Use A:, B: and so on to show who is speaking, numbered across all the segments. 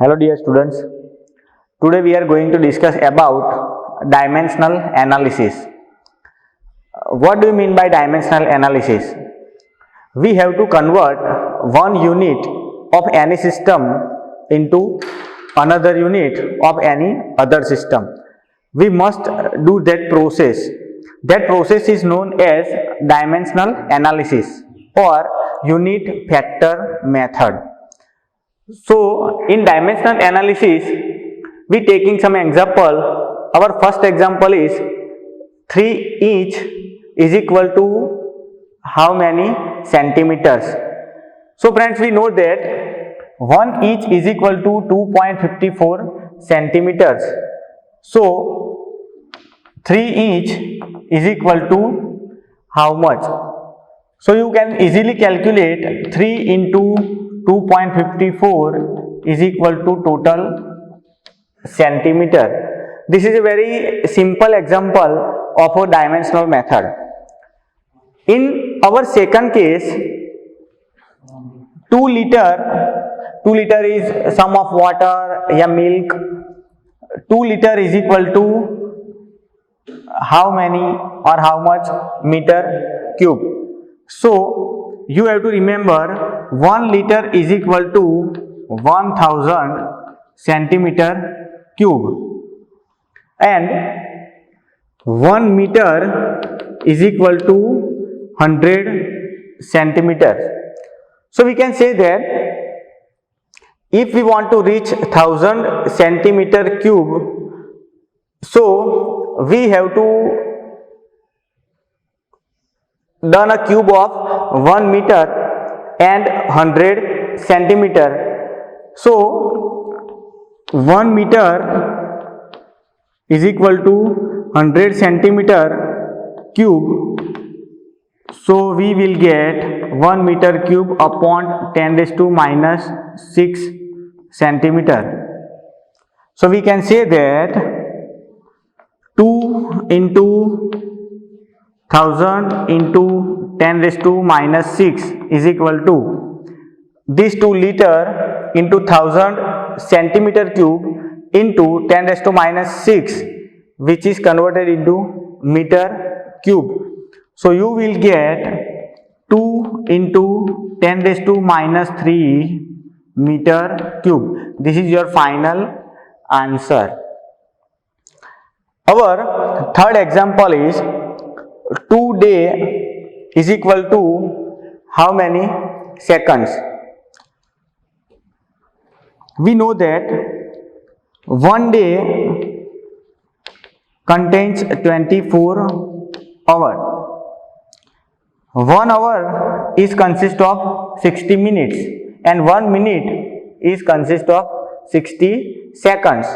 A: Hello dear students, today we are going to discuss about dimensional analysis. What do you mean by dimensional analysis? We have to convert one unit of any system into another unit of any other system. We must do that process. That process is known as dimensional analysis or unit factor method. So, in dimensional analysis, we taking some example. Our first example is 3 inch is equal to how many centimeters? So, friends, we know that 1 inch is equal to 2.54 centimeters. So, 3 inch is equal to how much? So, you can easily calculate 3 into 2.54 is equal to total centimeter. This is a very simple example of a dimensional method. In our second case, 2 liter is sum of water या milk. 2 liter is equal to how many or how much meter cube? So, you have to remember 1 liter is equal to 1000 centimeter cube and 1 meter is equal to 100 centimeters. So, we can say that if we want to reach 1000 centimeter cube, so we have to done a cube of 1 meter and 100 centimeter. So 1 meter is equal to 100 centimeter cube. So we will get 1 meter cube upon 10 raised to minus 6 centimeter. So we can say that 2 into 1000 into 10 raised to minus 6 is equal to this 2 liter into 1000 centimeter cube into 10 raised to minus 6, which is converted into meter cube. So you will get 2 into 10 raised to minus 3 meter cube. This is your final answer. Our third example is 2 day is equal to how many seconds? We know that 1 day contains 24 hours. 1 hour is consist of 60 minutes and 1 minute is consist of 60 seconds.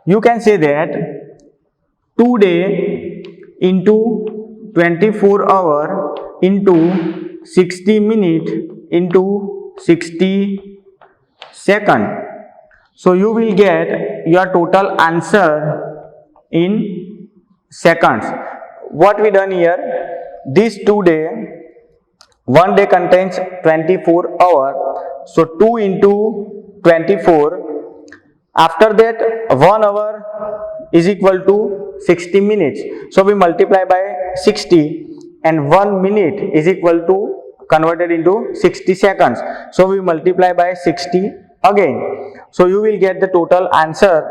A: You can say that 2 day into 24 hour into 60 minute into 60 second. So you will get your total answer in seconds. What we done here? This 2 day, 1 day contains 24 hours. So 2 into 24. After that 1 hour is equal to 60 minutes. So we multiply by 60 and 1 minute is equal to converted into 60 seconds. So we multiply by 60 again. So you will get the total answer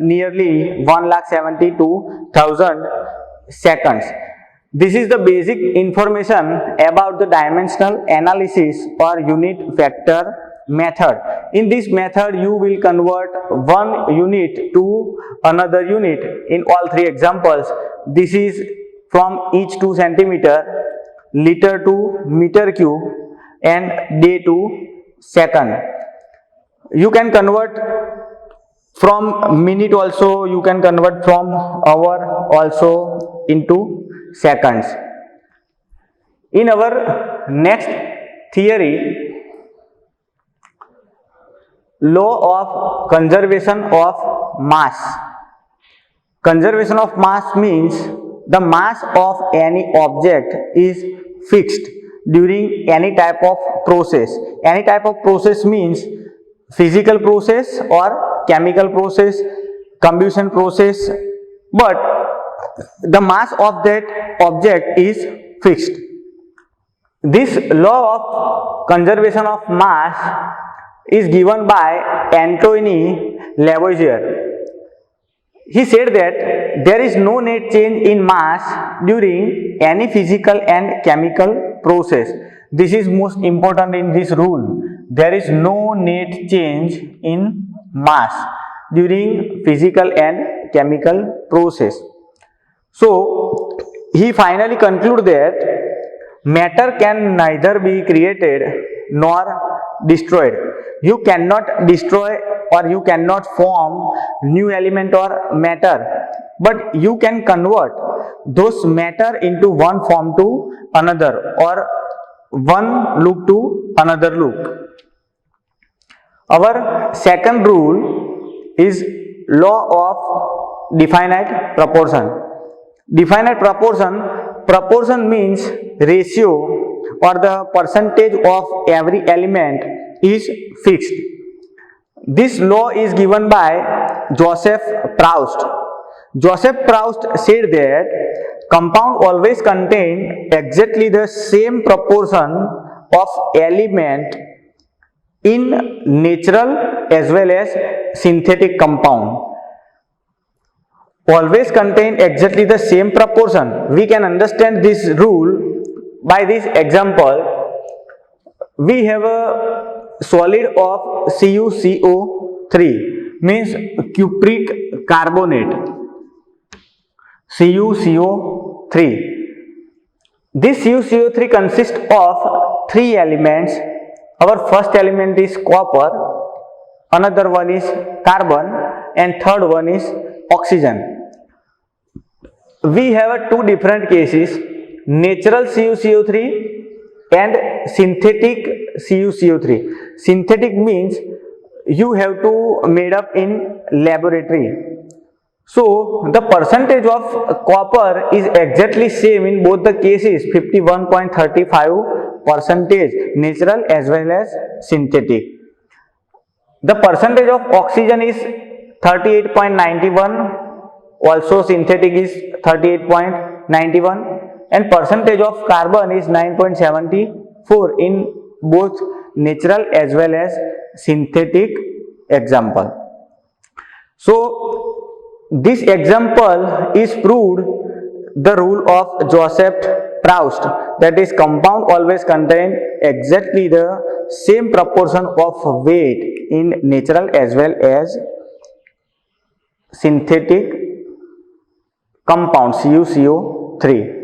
A: nearly 1,72,000 seconds. This is the basic information about the dimensional analysis or unit factor method. In this method, you will convert one unit to another unit. In all three examples, this is from each to centimeter, liter to meter cube, and day to second. You can convert from minute also, you can convert from hour also into seconds. In our next theory, law of conservation of mass. Conservation of mass means the mass of any object is fixed during any type of process. Any type of process means physical process or chemical process, combustion process, but the mass of that object is fixed. This law of conservation of mass is given by Antoine Lavoisier. He said that there is no net change in mass during any physical and chemical process. This is most important in this rule. There is no net change in mass during physical and chemical process. So, he finally concluded that matter can neither be created nor destroyed. You cannot destroy or you cannot form new element or matter, but you can convert those matter into one form to another or one look to another look. Our second rule is law of definite proportion. Definite proportion means ratio or the percentage of every element is fixed. This law is given by Joseph Proust. Joseph Proust said that compound always contain exactly the same proportion of element in natural as well as synthetic compound. Always contain exactly the same proportion. We can understand this rule by this example. We have a solid of CuCO3 means cupric carbonate. CuCO3. This CuCO3 consists of three elements. Our first element is copper, another one is carbon, and third one is oxygen. We have two different cases, natural CuCO3 and synthetic CuCO3. Synthetic means you have to made up in laboratory. So the percentage of copper is exactly same in both the cases, 51.35 percentage natural as well as synthetic. The percentage of oxygen is 38.91, also synthetic is 38.91, and percentage of carbon is 9.74 in both natural as well as synthetic example. So this example is proved the rule of Joseph Proust, that is compound always contain exactly the same proportion of weight in natural as well as synthetic compound CuCO3.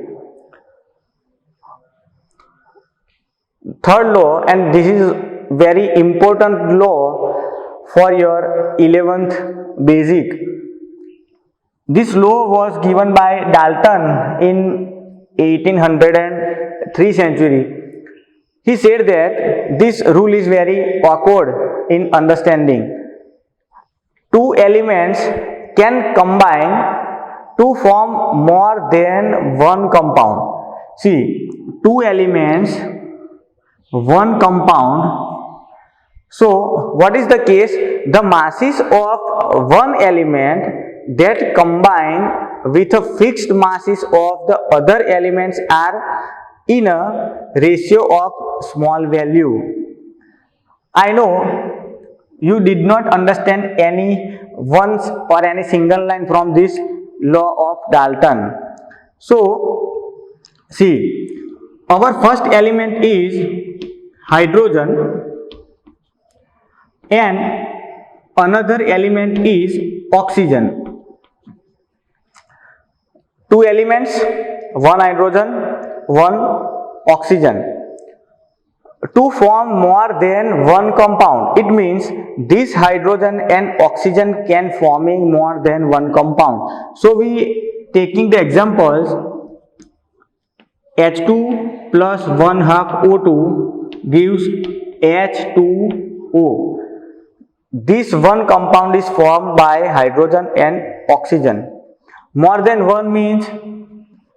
A: Third law, and this is very important law for your 11th basic. This law was given by Dalton in 1803 century. He said that this rule is very awkward in understanding. Two elements can combine to form more than one compound. See, two elements, one compound. So, what is the case? The masses of one element that combine with a fixed masses of the other elements are in a ratio of small value. I know you did not understand any once or any single line from this law of Dalton. So, see, our first element is hydrogen and another element is oxygen. Two elements, one hydrogen, one oxygen. To form more than one compound, it means this hydrogen and oxygen can forming more than one compound. So we taking the examples, H2 plus 1/2 O2 gives H2O. This one compound is formed by hydrogen and oxygen. More than one means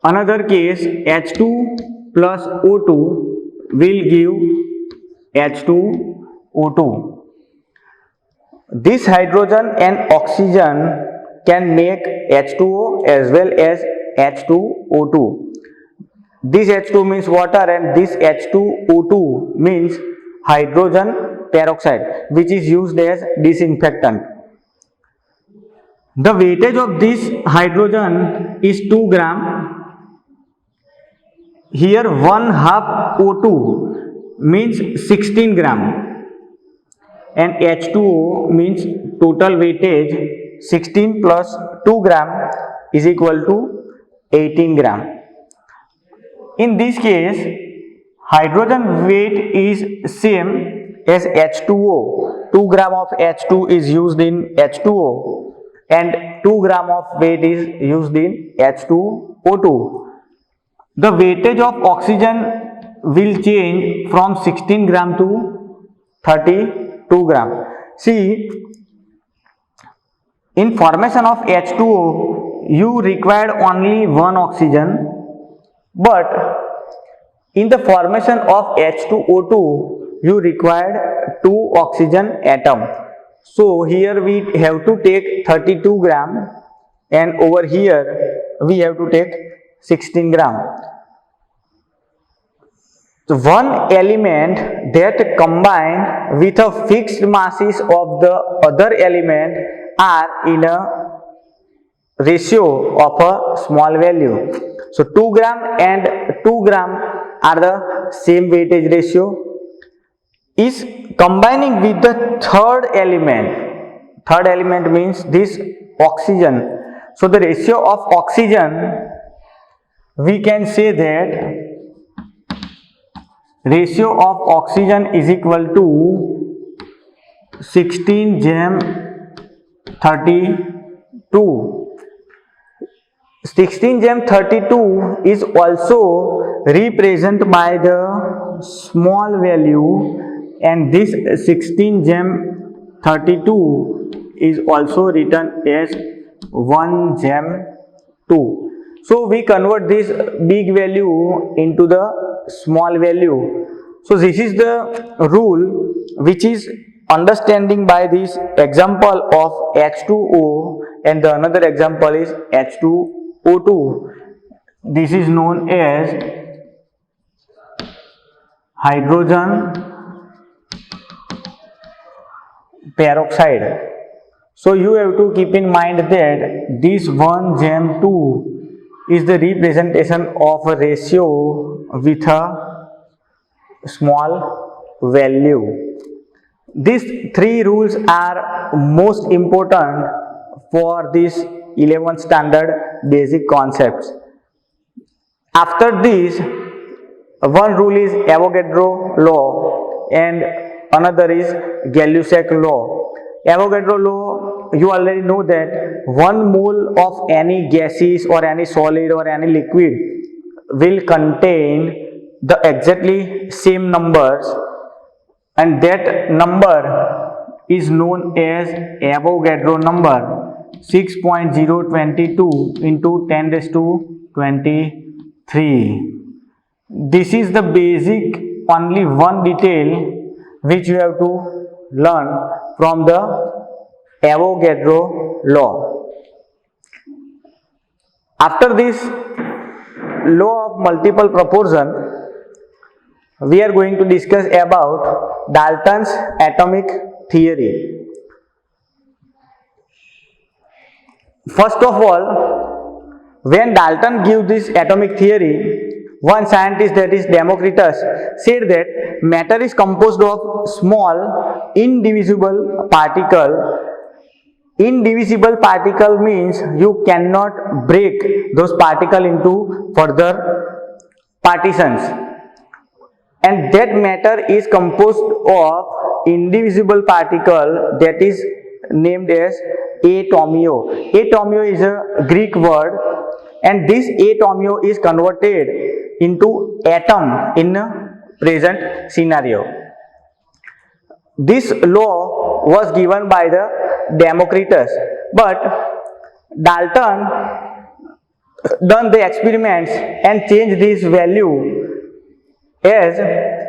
A: another case, H2 plus O2 will give H2O2. This hydrogen and oxygen can make H2O as well as H2O2. This H2 means water and this H2O2 means hydrogen peroxide, which is used as disinfectant. The weightage of this hydrogen is 2 gram. Here 1/2 O2 means 16 gram and H2O means total weightage 16 plus 2 gram is equal to 18 gram. In this case, hydrogen weight is same as H2O. 2 gram of H2 is used in H2O and 2 gram of weight is used in H2O2. The weightage of oxygen will change from 16 gram to 32 gram. See, in formation of H2O, you required only one oxygen, but in the formation of H2O2, you required 2 oxygen atom. So here we have to take 32 gram and over here we have to take 16 gram. So one element that combine with a fixed masses of the other element are in a ratio of a small value. So 2 gram and 2 gram are the same weightage ratio. Is combining with the third element. Third element means this oxygen. So the ratio of oxygen, we can say that ratio of oxygen is equal to 16:32. 16:32 is also represented by the small value, and this 16:32 is also written as 1:2. So we convert this big value into the small value. So this is the rule which is understanding by this example of H2O, and the another example is H2O2. This is known as hydrogen peroxide. So you have to keep in mind that this 1:2 is the representation of a ratio with a small value. These three rules are most important for this 11th standard basic concepts. After this, one rule is Avogadro law and another is Gay-Lussac law. Avogadro law, you already know that 1 mole of any gases or any solid or any liquid will contain the exactly same numbers, and that number is known as Avogadro number, 6.022 into 10 raised to 23. This is the basic only one detail which you have to learn from the Avogadro law. After this law of multiple proportion, we are going to discuss about Dalton's atomic theory. First of all, when Dalton gave this atomic theory, one scientist, that is Democritus, said that matter is composed of small indivisible particle. Indivisible particle means you cannot break those particles into further partitions, and that matter is composed of indivisible particle that is named as atomio. Atomio is a Greek word, and this atomio is converted into atom in a present scenario. This law was given by the Democritus, but Dalton done the experiments and changed this value, as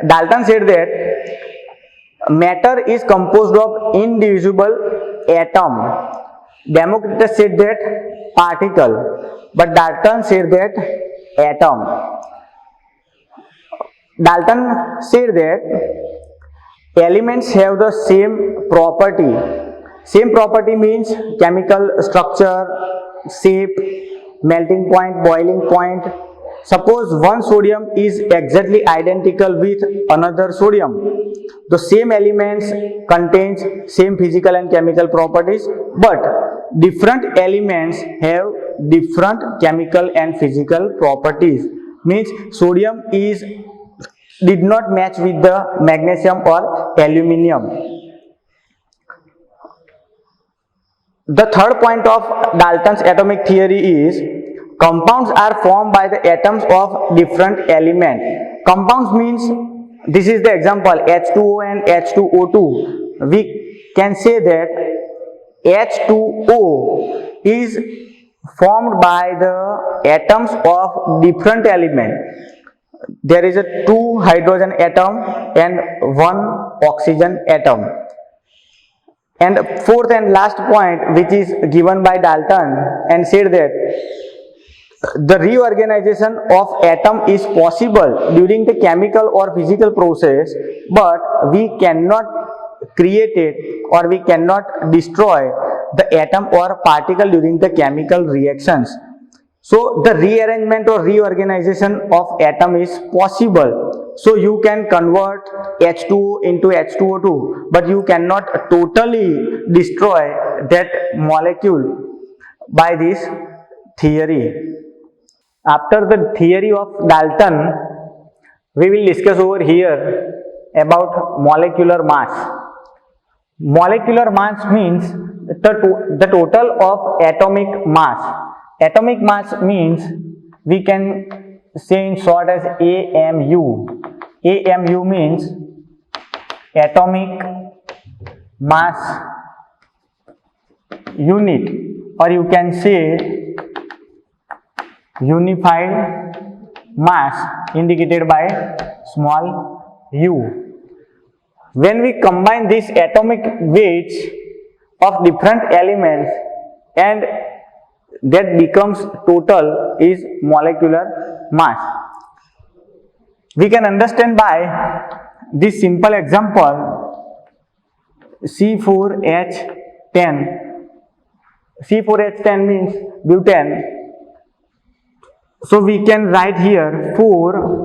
A: Dalton said that Matter is composed of indivisible atom. Democritus said that particle, but Dalton said that atom. Dalton said that elements have the same property. Same property means chemical structure, shape, melting point, boiling point. Suppose one sodium is exactly identical with another sodium. The same elements contains same physical and chemical properties, but different elements have different chemical and physical properties. Means sodium did not match with the magnesium or aluminium. The third point of Dalton's atomic theory is compounds are formed by the atoms of different elements. Compounds means, this is the example, H2O and H2O2. We can say that H2O is formed by the atoms of different elements. There is a 2 hydrogen atom and 1 oxygen atom. And fourth and last point, which is given by Dalton, and said that the reorganization of atom is possible during the chemical or physical process, but we cannot create it or we cannot destroy the atom or particle during the chemical reactions. So the rearrangement or reorganization of atom is possible. So you can convert H2O into H2O2, but you cannot totally destroy that molecule by this theory. After the theory of Dalton, we will discuss over here about molecular mass. Molecular mass means the total of atomic mass. Atomic mass means we can say in short as AMU. AMU means atomic mass unit, or you can say unified mass, indicated by small u. When we combine these atomic weights of different elements, and that becomes total is molecular mass. We can understand by this simple example, C4H10. C4H10 means butane. So we can write here 4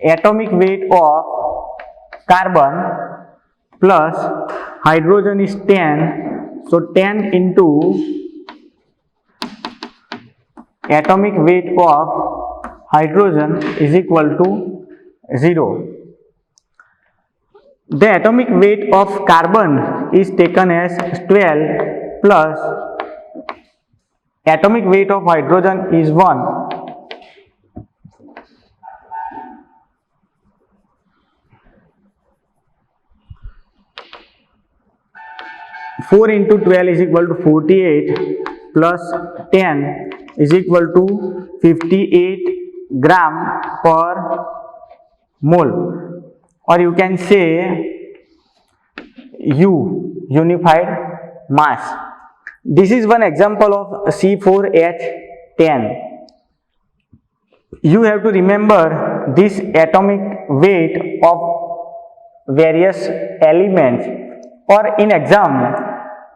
A: atomic weight of carbon plus hydrogen is 10. So 10 into atomic weight of hydrogen is equal to 0. The atomic weight of carbon is taken as 12 plus atomic weight of hydrogen is 1. Four into 12 is equal to 48 plus 10 is equal to 58 gram per mole, or you can say U, unified mass. This is one example of C4H10. You have to remember this atomic weight of various elements, or in exam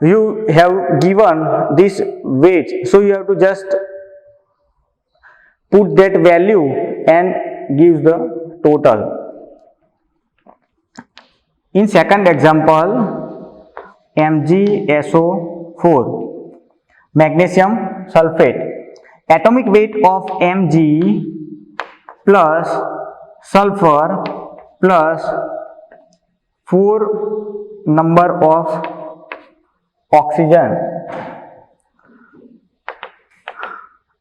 A: you have given this weight, so you have to just put that value and give the total. In second example, MgSO4, magnesium sulfate. Atomic weight of Mg plus sulfur plus 4 number of oxygen.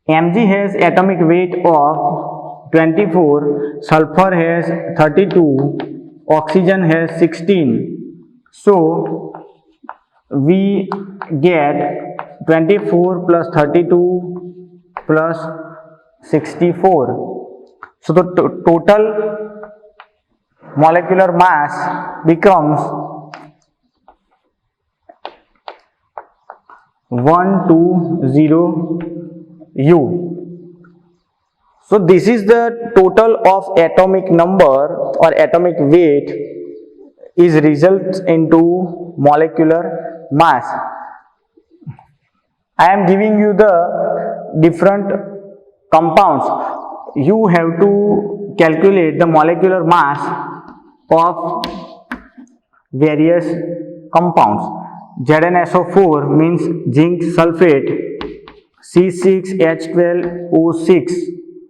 A: Mg has atomic weight of 24, sulfur has 32, oxygen has 16. So we get 24 plus 32 plus 64. So the total molecular mass becomes 120 U. So this is the total of atomic number or atomic weight is results into molecular mass. I am giving you the different compounds. You have to calculate the molecular mass of various compounds. ZnSO4 means zinc sulfate, C6H12O6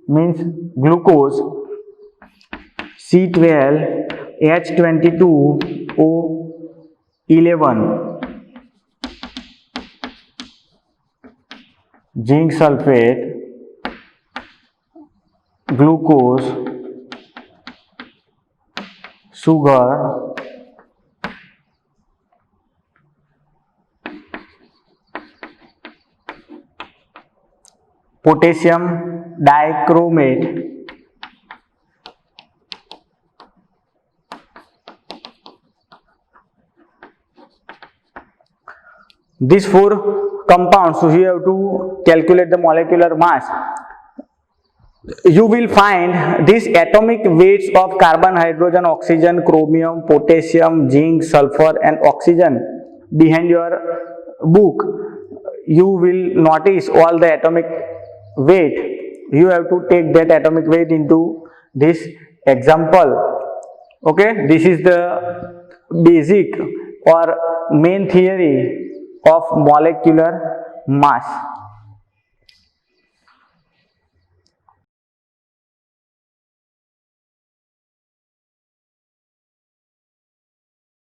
A: means glucose, C12H22O11 zinc sulfate, glucose, sugar, potassium dichromate, these four compounds, so you have to calculate the molecular mass. You will find these atomic weights of carbon, hydrogen, oxygen, chromium, potassium, zinc, sulfur and oxygen behind your book. You will notice all the atomic weight. You have to take that atomic weight into this example. Okay, this is the basic or main theory of molecular mass.